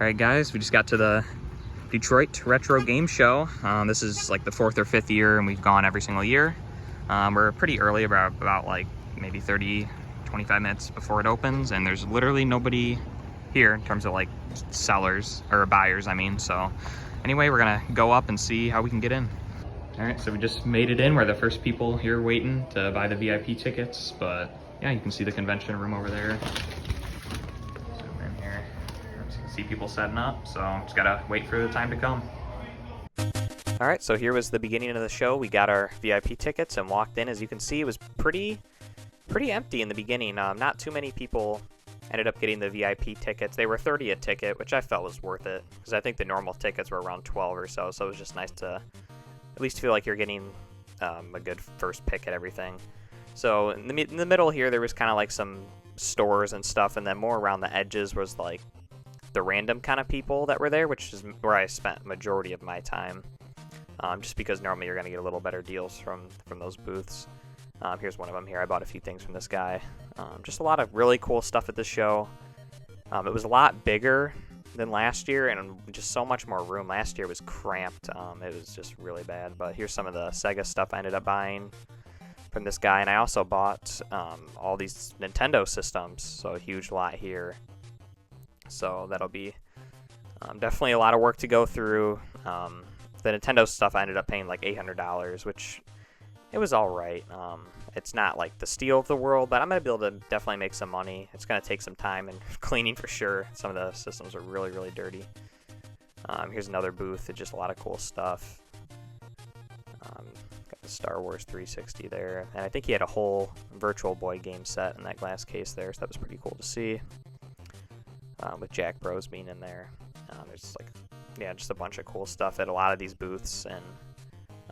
Alright guys, we just got to the Detroit Retro Game Show. This is like the 4th or 5th year and we've gone every single year. We're pretty early, about like maybe 30-25 minutes before it opens, and there's literally nobody here in terms of like sellers, or buyers I mean. So anyway, we're gonna go up and see how we can get in. Alright, so we just made it in. We're the first people here waiting to buy the VIP tickets, but yeah, you can see the convention room over there. See people setting up, so just gotta wait for the time to come. All right, so here was the beginning of the show. We got our VIP tickets and walked in. As you can see, it was pretty empty in the beginning. Not too many people ended up getting the VIP tickets. They were $30 a ticket, which I felt was worth it, because I think the normal tickets were around $12 or so, so it was just nice to at least feel like you're getting a good first pick at everything. So in the middle here, there was kind of like some stores and stuff, and then more around the edges was like the random kind of people that were there, which is where I spent majority of my time, just because normally you're going to get a little better deals from those booths. Here's one of them here. I bought a few things from this guy. Just a lot of really cool stuff at this show. It was a lot bigger than last year and just so much more room. Last year was cramped. It was just really bad. But here's some of the Sega stuff I ended up buying from this guy, and I also bought all these Nintendo systems, so a huge lot here. So that'll be definitely a lot of work to go through. The Nintendo stuff I ended up paying like $800, which it was all right. It's not like the steal of the world, but I'm going to be able to definitely make some money. It's going to take some time and cleaning for sure. Some of the systems are really, really dirty. Here's another booth. It's just a lot of cool stuff. Got the Star Wars 360 there. And I think he had a whole Virtual Boy game set in that glass case there, so that was pretty cool to see. With Jack Bros being in there. There's like, yeah, just a bunch of cool stuff at a lot of these booths, and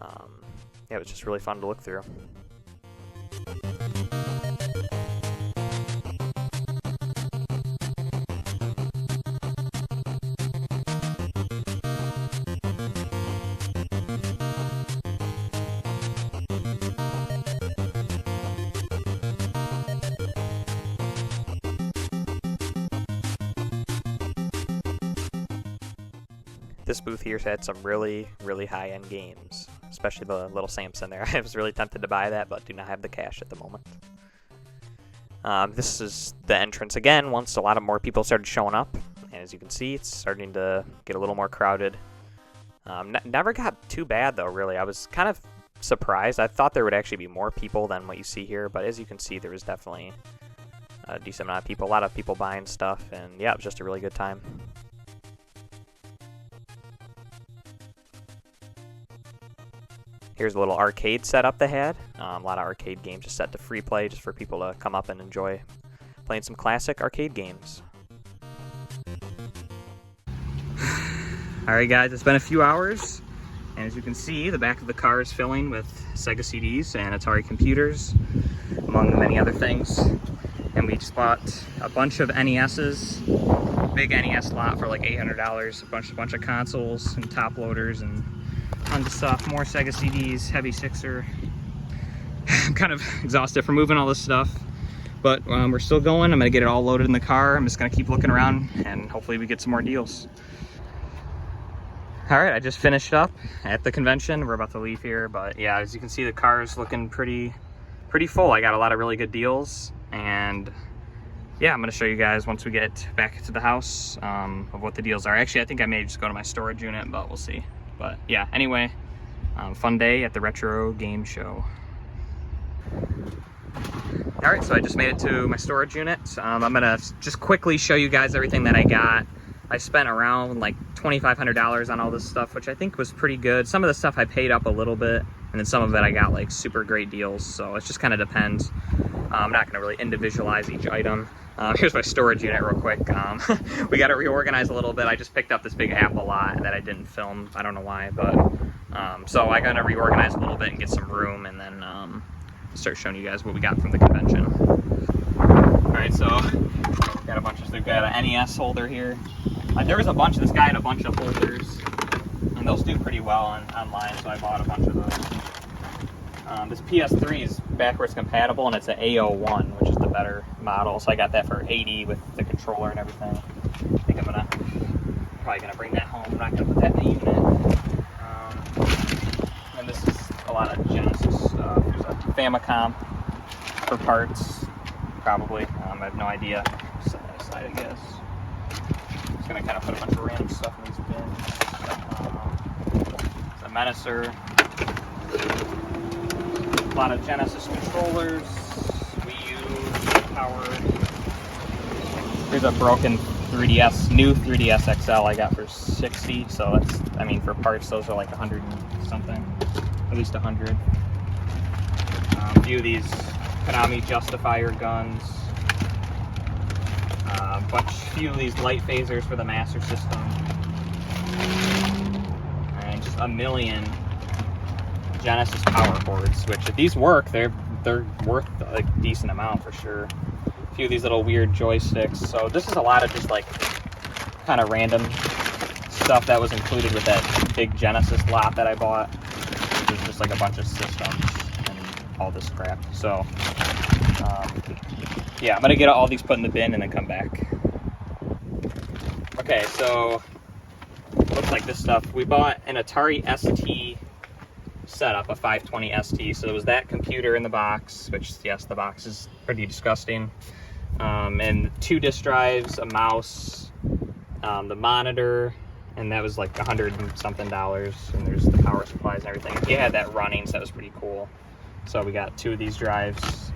yeah, it was just really fun to look through. This booth here had some really, really high-end games, especially the little Samson there. I was really tempted to buy that, but do not have the cash at the moment. This is the entrance again, once a lot of more people started showing up. And as you can see, it's starting to get a little more crowded. Never got too bad, though, really. I was kind of surprised. I thought there would actually be more people than what you see here, but as you can see, there was definitely a decent amount of people, a lot of people buying stuff, and yeah, it was just a really good time. Here's a little arcade setup they had. A lot of arcade games just set to free play, just for people to come up and enjoy playing some classic arcade games. Alright guys, it's been a few hours, and as you can see, the back of the car is filling with Sega CDs and Atari computers, among many other things. And we just bought a bunch of NESs, big NES lot for like $800, a bunch of consoles and top loaders and tons of stuff, more Sega CDs, heavy sixer. I'm kind of exhausted from moving all this stuff, but we're still going. I'm gonna get it all loaded in the car. I'm just gonna keep looking around and hopefully we get some more deals. All right, I just finished up at the convention. We're about to leave here, but yeah, as you can see, the car is looking pretty full. I got a lot of really good deals, and yeah, I'm gonna show you guys once we get back to the house of what the deals are. Actually, I think I may just go to my storage unit, but we'll see. But yeah, anyway, fun day at the Retro Game Show. All right, so I just made it to my storage unit. I'm gonna just quickly show you guys everything that I got. I spent around like $2,500 on all this stuff, which I think was pretty good. Some of the stuff I paid up a little bit, and then some of it I got like super great deals. So it just kind of depends. I'm not gonna really individualize each item. Here's my storage unit real quick. We got to reorganize a little bit. I just picked up this big Apple lot that I didn't film. I don't know why, but so I got to reorganize a little bit and get some room, and then start showing you guys what we got from the convention. All right, so got a bunch of stuff. Got an NES holder here. There was a bunch of this guy had a bunch of holders, and those do pretty well online, so I bought a bunch of those. This PS3 is backwards compatible, and it's an A01, which is the better model. So I got that for $80 with the controller and everything. I think I'm gonna probably going to bring that home. I'm not going to put that in the unit. And this is a lot of Genesis stuff. There's a Famicom for parts, probably. I have no idea. Set that aside, I guess. Just going to kind of put a bunch of random stuff in these bins. It's a Menacer. A lot of Genesis controllers. Wii U, power. Here's a broken 3DS, new 3DS XL I got for $60. So that's, I mean, for parts, those are like 100 and something. At least 100. A few of these Konami Justifier guns. Few of these light phasers for the Master System. And just a million Genesis power cords, which if these work, they're worth a decent amount for sure. A few of these little weird joysticks. So this is a lot of just like kind of random stuff that was included with that big Genesis lot that I bought. There's just like a bunch of systems and all this crap. So yeah, I'm gonna get all these put in the bin and then come back. Okay, so looks like this stuff. We bought an Atari ST setup, a 520 ST. So it was that computer in the box, which yes, the box is pretty disgusting. And 2 disk drives, a mouse, the monitor, and that was like $100 and something. And there's the power supplies and everything. He had that running, so that was pretty cool. So we got 2 of these drives,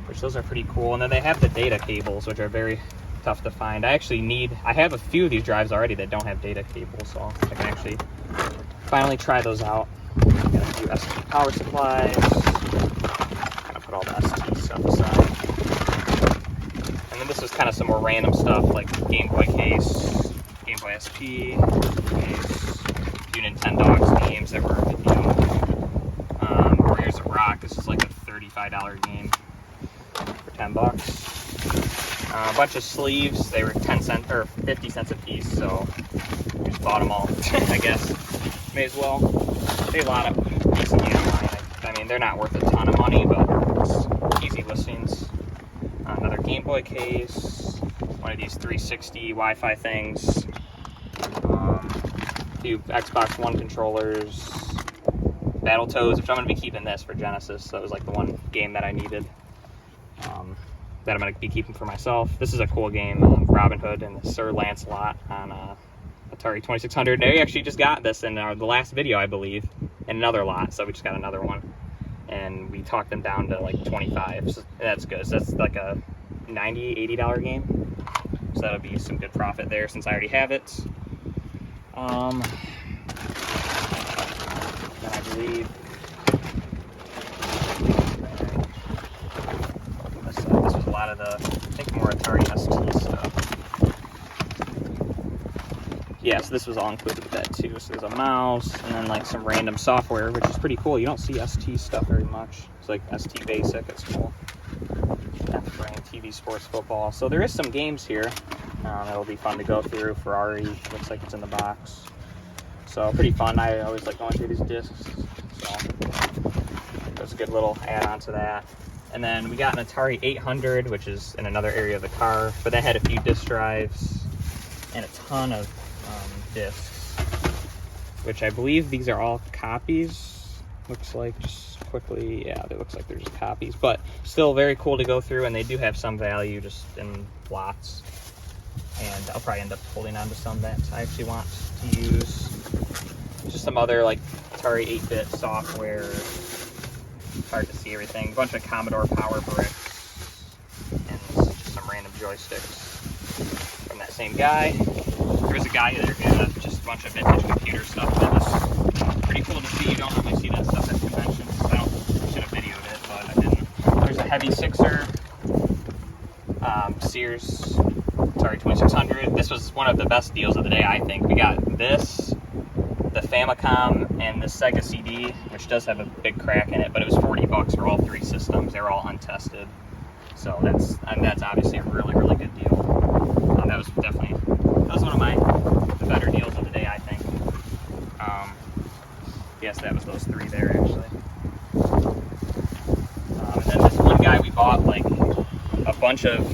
which those are pretty cool. And then they have the data cables, which are very tough to find. I have a few of these drives already that don't have data cables, so I can actually finally try those out. Got a few ST power supplies. Kind of put all the ST stuff aside. And then this is kind of some more random stuff like Game Boy case, Game Boy SP case, a few Nintendogs games that were, Warriors of Rock. This is like a $35 game for $10. A bunch of sleeves. They were 10 cents or 50 cents a piece, so we just bought them all. I guess may as well. They a lot of decent games online. I mean, they're not worth a ton of money, but it's easy listings. Another Game Boy case. One of these 360 Wi-Fi things. A few Xbox One controllers. Battletoads, which I'm going to be keeping this for Genesis. So that was like the one game that I needed. That I'm going to be keeping for myself. This is a cool game, Robin Hood and Sir Lancelot on Atari 2600. They actually just got this in the last video, I believe, in another lot, so we just got another one. And we talked them down to like 25, so that's good. So that's like a $90, $80 game. So that'll be some good profit there since I already have it. Then I believe this was a lot of the, I think, more Atari ST stuff. Yeah, so this was all included with that too. So there's a mouse and then like some random software, which is pretty cool. You don't see ST stuff very much. It's like ST Basic, it's cool. F-Brain, TV, Sports, Football. So there is some games here. It'll be fun to go through. Ferrari, looks like it's in the box. So pretty fun. I always like going through these discs. So that's a good little add-on to that. And then we got an Atari 800, which is in another area of the car, but that had a few disk drives and a ton of discs, which I believe these are all copies. Looks like, just quickly, yeah, it looks like they're just copies, but still very cool to go through, and they do have some value just in lots. And I'll probably end up holding on to some that I actually want to use. Just some other like Atari 8-bit software. It's hard to see everything. A bunch of Commodore Power Bricks and just some random joysticks from that same guy. There was a guy there who had just a bunch of vintage computer stuff that was pretty cool to see. You don't normally see that stuff at conventions. I should have videoed it, but I didn't. There's a Heavy Sixer, Sears, Atari 2600. This was one of the best deals of the day, I think. We got this, the Famicom, and the Sega CD, which does have a big crack in it, but it was $40 for all 3 systems. They were all untested. So that's obviously a really, really good deal. That was one of the better deals of the day, I think. Yes, that was those 3 there, actually. And then this one guy, we bought like a bunch of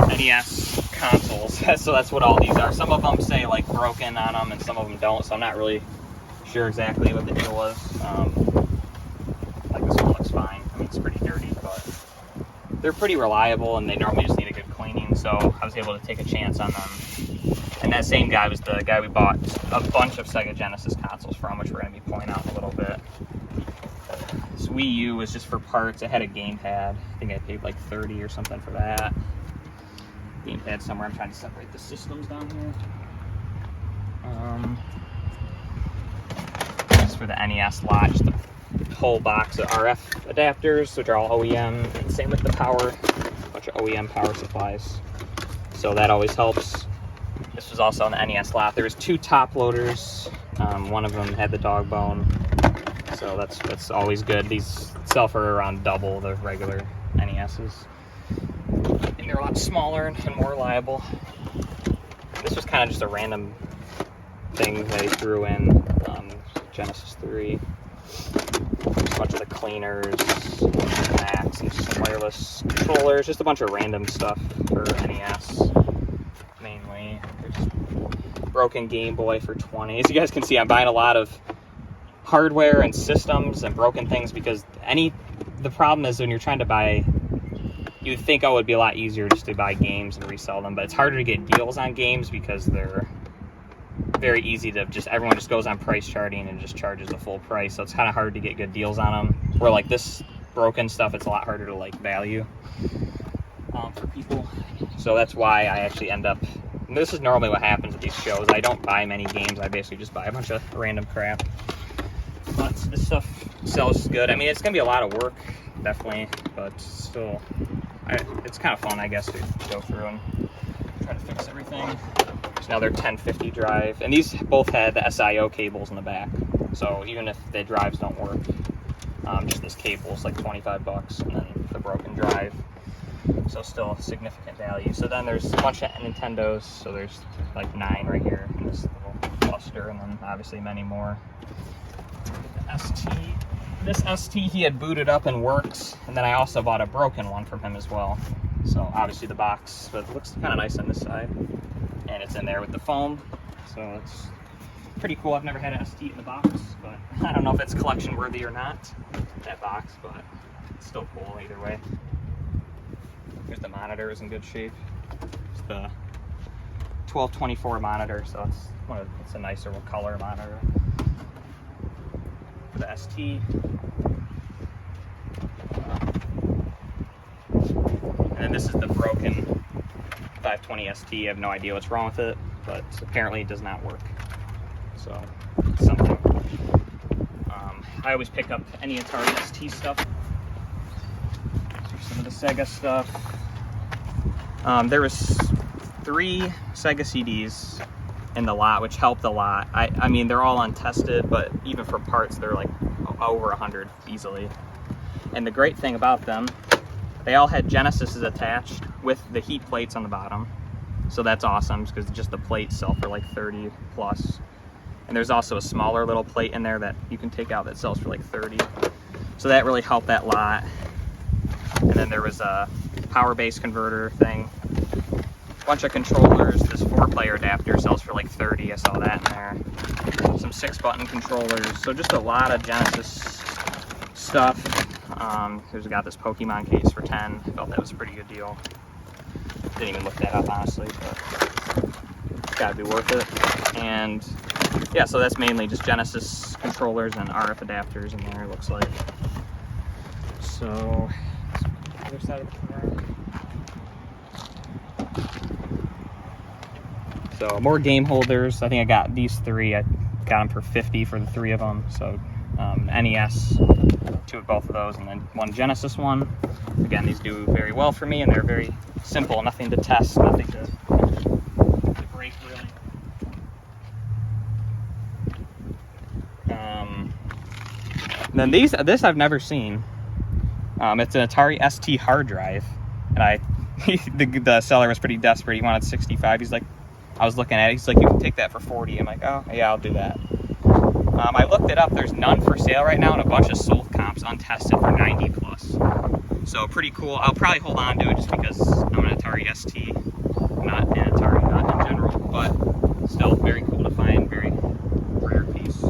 NES consoles. So that's what all these are. Some of them say like broken on them and some of them don't, so I'm not really sure exactly what the deal was. Like this one looks fine. I mean, it's pretty dirty, but they're pretty reliable and they normally just need a good cleaning, so I was able to take a chance on them. And that same guy was the guy we bought a bunch of Sega Genesis consoles from, which we're going to be pointing out in a little bit. This Wii U was just for parts. It had a gamepad. I think I paid like $30 or something for that. Gamepad somewhere. I'm trying to separate the systems down here. This is for the NES lot. Just a whole box of RF adapters, which are all OEM. And same with the power. A bunch of OEM power supplies. So that always helps. This was also on the NES lot. There was 2 top loaders. One of them had the dog bone, so that's always good. These sell for around double the regular NESs, and they're a lot smaller and more reliable. This was kind of just a random thing they threw in Genesis 3. Just a bunch of the cleaners, Macs, and some wireless controllers. Just a bunch of random stuff for NES. Mainly, there's broken Game Boy for $20. As you guys can see, I'm buying a lot of hardware and systems and broken things because the problem is when you're trying to buy, you'd think, oh, it'd be a lot easier just to buy games and resell them, but it's harder to get deals on games because they're very easy to everyone just goes on price charting and just charges the full price, so it's kind of hard to get good deals on them. Where like this broken stuff, it's a lot harder to like value for people. So that's why I actually end up, and this is normally what happens at these shows, I don't buy many games, I basically just buy a bunch of random crap. But this stuff sells good. I mean, it's going to be a lot of work, definitely, but still, it's kind of fun, I guess, to go through and try to fix everything. There's another 1050 drive, and these both had the SIO cables in the back, so even if the drives don't work, just this cable is like $25, and then the broken drive. So still significant value. So then there's a bunch of Nintendos. So there's like 9 right here in this little cluster, and then obviously many more. The ST. This ST he had booted up and works, and then I also bought a broken one from him as well. So obviously the box, but it looks kind of nice on this side, and it's in there with the foam. So it's pretty cool. I've never had an ST in the box, but I don't know if it's collection worthy or not, that box, but it's still cool either way. Here's the monitor, is in good shape. It's the 1224 monitor, so it's a nicer color monitor for the ST. And then this is the broken 520 ST. I have no idea what's wrong with it, but apparently it does not work. So something. I always pick up any Atari ST stuff. Some of the Sega stuff. There was 3 Sega CDs in the lot, which helped a lot. I mean, they're all untested, but even for parts, they're like over 100 easily. And the great thing about them, they all had Genesises attached with the heat plates on the bottom. So that's awesome, because just the plates sell for like 30 plus. And there's also a smaller little plate in there that you can take out that sells for like 30. So that really helped that lot. And then there was a power base converter thing, a bunch of controllers. This 4-player adapter sells for like 30. I saw that in there. Some 6-button controllers. So just a lot of Genesis stuff. Here's got this Pokemon case for 10. I felt that was a pretty good deal. Didn't even look that up honestly, but it's gotta be worth it. And yeah, so that's mainly just Genesis controllers and RF adapters in there, it looks like. So other side of the camera. So more game holders. I think I got these 3. I got them for $50 for the 3 of them. So NES, 2 of both of those, and then 1 Genesis one. Again, these do very well for me, and they're very simple. Nothing to test, nothing to break really. And then this I've never seen. It's an Atari ST hard drive, and the seller was pretty desperate. He wanted 65. He's like, I was looking at it. He's like, you can take that for 40. I'm like, oh yeah, I'll do that. I looked it up. There's none for sale right now, and a bunch of sold comps untested for 90 plus. So pretty cool. I'll probably hold on to it just because I'm an Atari ST nut but still very cool to find, very rare piece.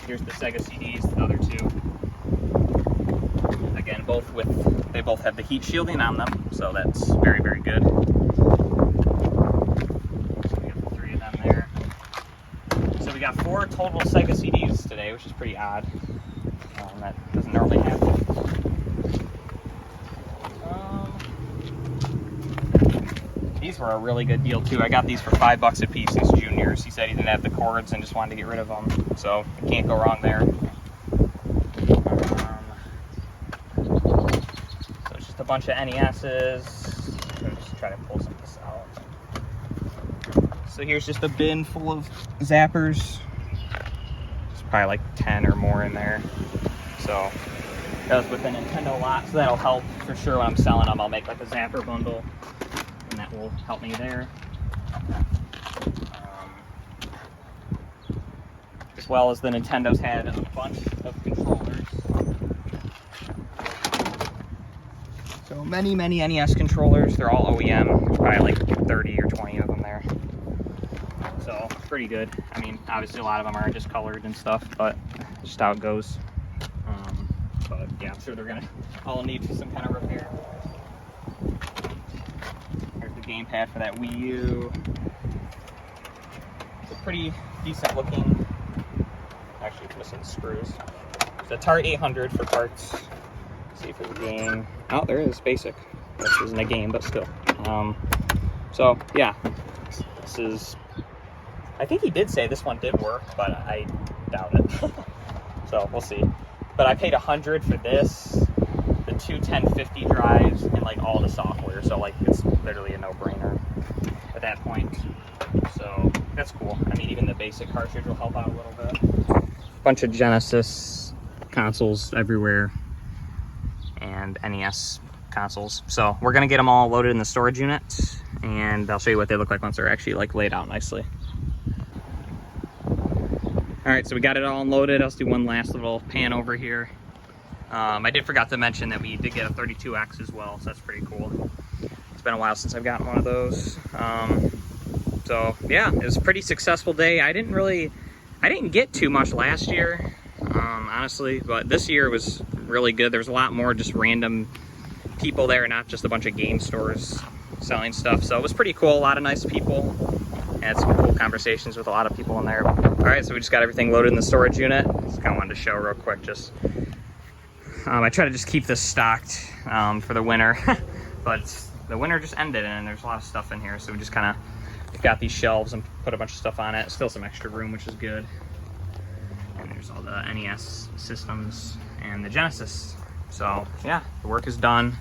Here's the Sega CDs, the other two. Again, they both have the heat shielding on them, so that's very, very good. So we got the 3 of them there. So we got 4 total Sega CDs today, which is pretty odd. That doesn't normally happen. These were a really good deal too. I got these for $5 a piece. These Juniors. He said he didn't have the cords and just wanted to get rid of them, so you can't go wrong there. So it's just a bunch of NESs. Let me just try to pull some of this out. So here's just a bin full of zappers. There's probably like 10 or more in there. So that was with the Nintendo lot, so that'll help for sure when I'm selling them. I'll make like a zapper bundle, and that will help me there. As well as the Nintendo's had a bunch of controllers. So many NES controllers. They're all OEM. There's probably like 30 or 20 of them there. So pretty good. I mean, obviously a lot of them are just colored and stuff, but just how it goes. But yeah, I'm sure they're gonna all need some kind of repair. There's the gamepad for that Wii U. It's a pretty decent looking. Actually, it's missing screws. It's a Tart 800 for parts. Let's see if there's a game. Oh, there is basic. This isn't a game, but still. So yeah, this is. I think he did say this one did work, but I doubt it. So we'll see. But I paid $100 for this, the 2 1050 drives, and like all the software. So like it's literally a no-brainer at that point. So that's cool. I mean, even the basic cartridge will help out a little bit. Bunch of Genesis consoles everywhere, and NES consoles. So we're gonna get them all loaded in the storage unit, and I'll show you what they look like once they're actually like laid out nicely. All right, so we got it all unloaded. I'll do one last little pan over here. I did forget to mention that we did get a 32X as well, so that's pretty cool. It's been a while since I've gotten one of those. So yeah, it was a pretty successful day. I didn't get too much last year, honestly, but this year was really good. There was a lot more just random people there, not just a bunch of game stores selling stuff. So it was pretty cool. A lot of nice people. Had some cool conversations with a lot of people in there. All right, so we just got everything loaded in the storage unit. Just kind of wanted to show real quick. Just I try to just keep this stocked for the winter, but the winter just ended and there's a lot of stuff in here. So we just kind of got these shelves and put a bunch of stuff on it. Still some extra room, which is good. And there's all the NES systems and the Genesis. So yeah, the work is done.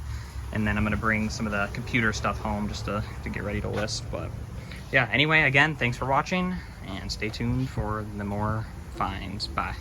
And then I'm gonna bring some of the computer stuff home just to get ready to list. But yeah, anyway, again, thanks for watching and stay tuned for the more finds. Bye.